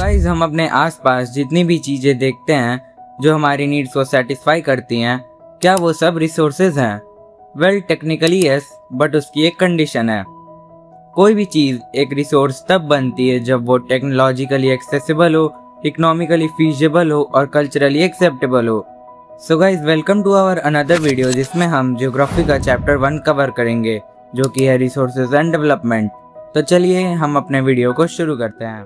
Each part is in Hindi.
गाइस, हम अपने आसपास जितनी भी चीजें देखते हैं जो हमारी नीड्स को सेटिस्फाई करती हैं, क्या वो सब रिसोर्सेज हैं? वेल, टेक्निकली यस, बट उसकी एक कंडीशन है। कोई भी चीज एक रिसोर्स तब बनती है जब वो टेक्नोलॉजिकली एक्सेसिबल हो, इकोनॉमिकली फीजिबल हो और कल्चरली एक्सेप्टेबल हो। So guys, welcome to our another video जिसमें हम ज्योग्राफी का चैप्टर 1 कवर करेंगे, जो कि है रिसोर्सेज एंड डेवलपमेंट। तो चलिए हम अपने वीडियो को शुरू करते हैं।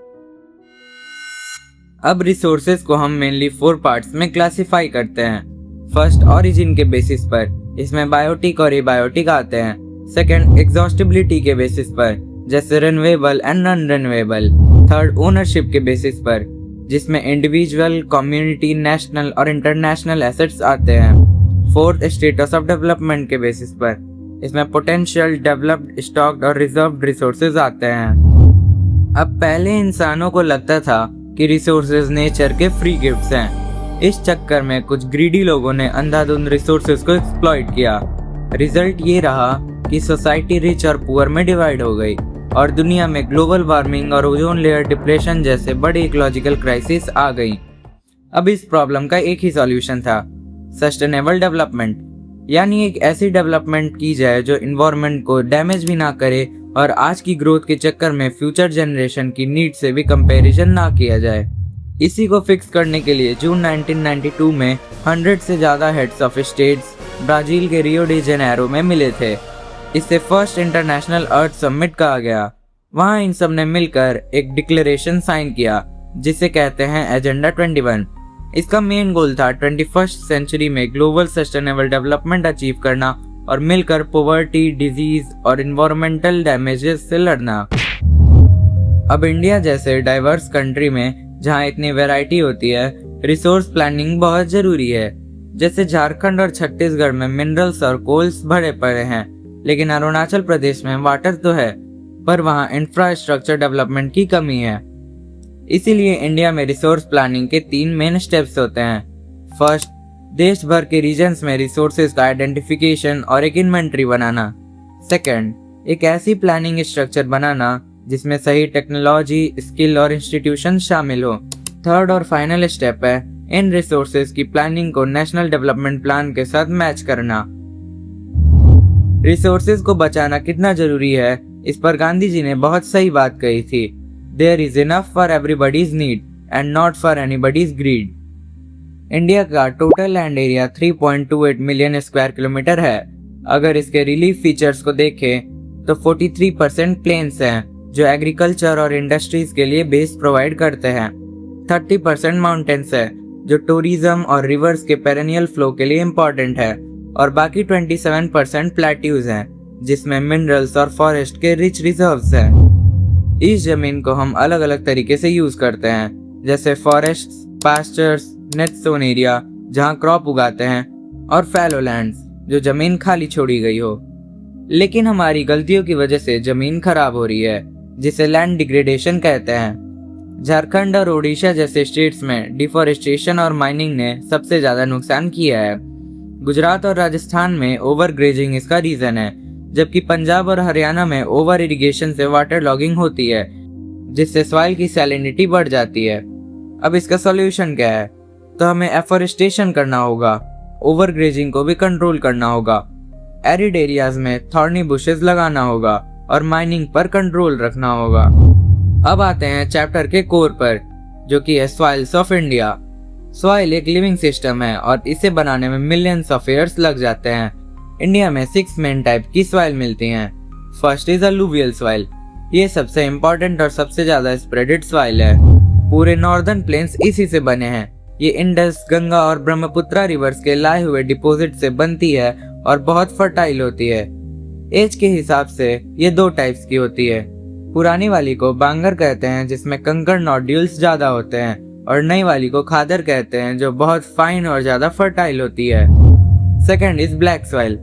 अब रिसोर्सेज को हम मेनली 4 पार्ट्स में क्लासिफाई करते हैं। फर्स्ट, ओरिजिन के बेसिस पर, इसमें बायोटिक और एबायोटिक आते हैं। सेकंड, एग्जॉस्टिबिलिटी के बेसिस पर, जैसे renewable and non renewable. Third, ownership के बेसिस पर, जिसमें इंडिविजुअल, कम्युनिटी, नेशनल और इंटरनेशनल एसेट्स आते हैं। फोर्थ, स्टेटस ऑफ डेवलपमेंट के बेसिस पर, इसमें पोटेंशियल, डेवलप्ड, स्टॉक्ड और रिजर्व्ड रिसोर्सेज आते हैं। अब पहले इंसानों को लगता था कि रिसोर्सेज नेचर के फ्री गिफ्ट्स हैं। इस चक्कर में कुछ ग्रीडी लोगों ने अंधाधुंध रिसोर्सेज को एक्सप्लॉइट किया। रिजल्ट ये रहा कि सोसाइटी रिच और पुअर में डिवाइड हो गई और दुनिया में ग्लोबल वार्मिंग और ओजोन लेयर डिप्रेशन जैसे बड़ी इकोलॉजिकल क्राइसिस आ गई। अब इस प्रॉब्लम का एक ही सॉल्यूशन था, सस्टेनेबल डेवलपमेंट, यानी एक ऐसी डेवलपमेंट की जाए जो इन्वायरमेंट को डैमेज भी ना करे और आज की ग्रोथ के चक्कर में फ्यूचर जनरेशन की नीड से भी कंपैरिजन ना किया जाए। इसी को फिक्स करने के लिए जून 1992 में 100 से ज़्यादा हेड्स ऑफ स्टेट्स ब्राज़ील के रियो डी जेनेरो में मिले थे। इसे फर्स्ट इंटरनेशनल अर्थ समिट कहा गया। वहाँ इन सब ने मिलकर एक डिक्लेरेशन साइन किया जिसे कहते हैं एजेंडा 21। इसका मेन गोल था 21st सेंचुरी में ग्लोबल सस्टेनेबल डेवलपमेंट अचीव करना और मिलकर पॉवर्टी, डिजीज और इन्वायरमेंटल डैमेजेस से लड़ना। अब इंडिया जैसे डाइवर्स कंट्री में जहाँ इतनी वैरायटी होती है, रिसोर्स प्लानिंग बहुत जरूरी है। जैसे झारखंड और छत्तीसगढ़ में मिनरल्स और कोल्स भरे पड़े हैं, लेकिन अरुणाचल प्रदेश में वाटर तो है पर वहाँ इंफ्रास्ट्रक्चर डेवलपमेंट की कमी है। इसीलिए इंडिया में रिसोर्स प्लानिंग के 3 मेन स्टेप्स होते हैं। फर्स्ट, देश भर के रीजन्स में रिसोर्सेज का आइडेंटिफिकेशन और एक इन्वेंट्री बनाना। सेकंड, एक ऐसी प्लानिंग स्ट्रक्चर बनाना जिसमें सही टेक्नोलॉजी, स्किल और इंस्टीट्यूशन शामिल हो। थर्ड और फाइनल स्टेप है इन रिसोर्सेज की प्लानिंग को नेशनल डेवलपमेंट प्लान के साथ मैच करना। रिसोर्सेज को बचाना कितना जरूरी है, इस पर गांधी जी ने बहुत सही बात कही थी। There is enough for everybody's need and not for anybody's greed. India का total land area 3.28 million square kilometre है। अगर इसके रिलीफ फीचर्स को देखें तो 43% प्लेन्स हैं जो एग्रीकल्चर और इंडस्ट्रीज के लिए बेस प्रोवाइड करते हैं। 30% माउंटेन्स है जो टूरिज्म और रिवर्स के पेरेनियल फ्लो के लिए इम्पोर्टेंट है, और बाकी 27% प्लेट्यूज हैं जिसमें मिनरल्स और फॉरेस्ट के रिच रिजर्व्स हैं। इस जमीन को हम अलग अलग तरीके से यूज करते हैं, जैसे forest, pastures, net zone area जहाँ क्रॉप उगाते हैं, और फैलो लैंड्स जो जमीन खाली छोड़ी गई हो। लेकिन हमारी गलतियों की वजह से जमीन खराब हो रही है, जिसे लैंड डिग्रेडेशन कहते हैं। झारखंड और ओडिशा जैसे स्टेट्स में डिफॉरेस्टेशन और माइनिंग ने सबसे ज्यादा नुकसान किया है। गुजरात और राजस्थान में ओवर ग्रेजिंग इसका रीजन है, जबकि पंजाब और हरियाणा में ओवर इरिगेशन से वाटर लॉगिंग होती है, जिससे सॉइल की सैलिनिटी बढ़ जाती है। अब इसका सॉल्यूशन क्या है? तो हमें एफोरेस्टेशन करना होगा, ओवर ग्रेजिंग को भी कंट्रोल करना होगा, एरिड एरियाज में थॉर्नी बुशेस लगाना होगा और माइनिंग पर कंट्रोल रखना होगा। अब आते हैं चैप्टर के कोर पर, जो कि है सॉइल्स ऑफ इंडिया। सॉइल एक लिविंग सिस्टम है और इसे बनाने में मिलियंस ऑफ ईयर्स लग जाते हैं। इंडिया में 6 मेन टाइप की सॉइल मिलती हैं। First is alluvial soil. ये सबसे इम्पोर्टेंट और सबसे ज्यादा स्प्रेडेड सॉइल है। पूरे नॉर्दर्न प्लेन्स इसी से बने हैं। ये इंडस, गंगा और ब्रह्मपुत्रा रिवर्स के लाए हुए डिपॉजिट से बनती है और बहुत फर्टाइल होती है। एज के हिसाब से ये 2 टाइप्स की होती है। पुरानी वाली को बांगर कहते हैं जिसमें कंकड़ नोड्यूल्स ज्यादा होते हैं, और नई वाली को खादर कहते हैं जो बहुत फाइन और ज्यादा फर्टाइल होती है। Second is black soil.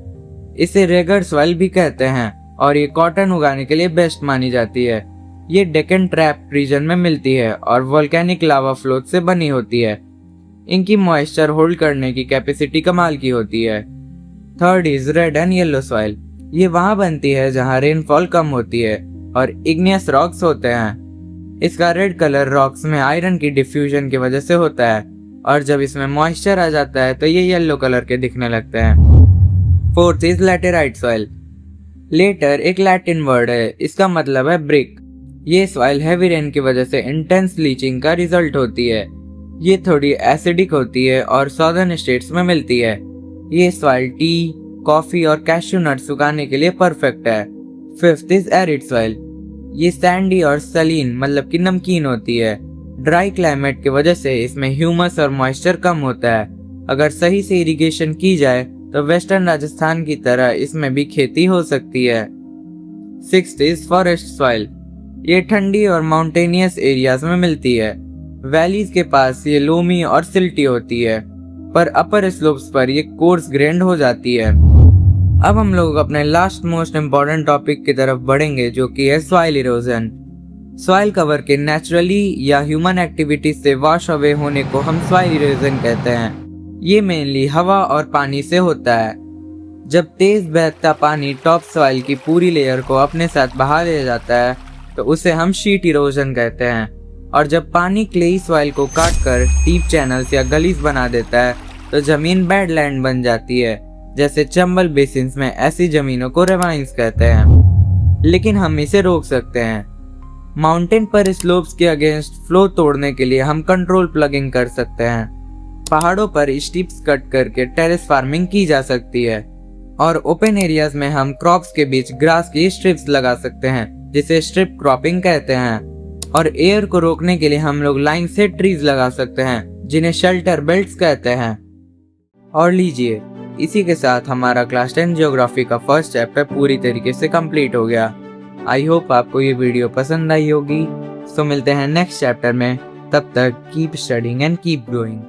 इसे रेगर सॉइल भी कहते हैं और ये कॉटन उगाने के लिए बेस्ट मानी जाती है। ये डेक्कन ट्रैप रीजन में मिलती है और वोल्केनिक लावा फ्लोट से बनी होती है। इनकी मॉइस्चर होल्ड करने की कैपेसिटी कमाल की होती है। Third is red and yellow soil. ये वहां बनती है जहां रेनफॉल कम होती है और इग्नियस रॉक्स होते हैं। इसका रेड कलर रॉक्स में आयरन की डिफ्यूजन की वजह से होता है और जब इसमें मॉइस्चर आ जाता है तो ये येलो कलर के दिखने लगते हैं। Fourth is laterite soil. लेटर एक लैटिन वर्ड है, इसका मतलब है ब्रिक। ये सॉइल हैवी रेन की वजह से इंटेंस लीचिंग का रिजल्ट होती है। ये थोड़ी एसिडिक होती है और सदर्न स्टेट्स में मिलती है। ये सॉइल टी, कॉफी और कैश्यू नट्स उगाने के लिए परफेक्ट है। Fifth is arid soil. ये सैंडी और सलीन मतलब कि नमकीन होती है। ड्राई क्लाइमेट की वजह से इसमें ह्यूमस और मॉइस्चर कम होता है। अगर सही से इरिगेशन की जाए तो वेस्टर्न राजस्थान की तरह इसमें भी खेती हो सकती है। Sixth is forest soil. ये ठंडी और माउंटेनियस एरियाज में मिलती है। वैलीज के पास ये लोमी और सिल्टी होती है, पर अपर स्लोप्स पर ये कोर्स ग्रेन्ड हो जाती है। अब हम लोग अपने लास्ट मोस्ट इम्पोर्टेंट टॉपिक की तरफ बढ़ेंगे, जो कि है सॉइल इरोजन। सॉइल कवर के नेचुरली या ह्यूमन एक्टिविटी से वॉश अवे होने को हम सॉइल इरोजन कहते हैं। ये मेनली हवा और पानी से होता है। जब तेज बहता पानी टॉप सॉइल की पूरी लेयर को अपने साथ बहा ले जाता है तो उसे हम शीट इरोजन कहते हैं। और जब पानी क्लेई सॉइल को काट कर डीप चैनल्स या गलीज बना देता है तो जमीन बेडलैंड बन जाती है। जैसे चंबल बेसिन्स में ऐसी जमीनों को रेवाइन्स कहते हैं। लेकिन हम इसे रोक सकते हैं। माउंटेन पर स्लोप्स के अगेंस्ट फ्लो तोड़ने के लिए हम कंट्रोल प्लगिंग कर सकते हैं। पहाड़ों पर स्ट्रिप्स कट करके टेरेस फार्मिंग की जा सकती है और ओपन एरियाज में हम क्रॉप्स के बीच ग्रास की स्ट्रिप्स लगा सकते हैं, जिसे स्ट्रिप क्रॉपिंग कहते हैं। और एयर को रोकने के लिए हम लोग लाइन से ट्रीज लगा सकते हैं, जिन्हें शेल्टर बेल्ट्स कहते हैं। और लीजिए, इसी के साथ हमारा क्लास 10 ज्योग्राफी का फर्स्ट चैप्टर पूरी तरीके से कंप्लीट हो गया। आई होप आपको ये वीडियो पसंद आई होगी। सो मिलते हैं नेक्स्ट चैप्टर में। तब तक keep studying and keep growing.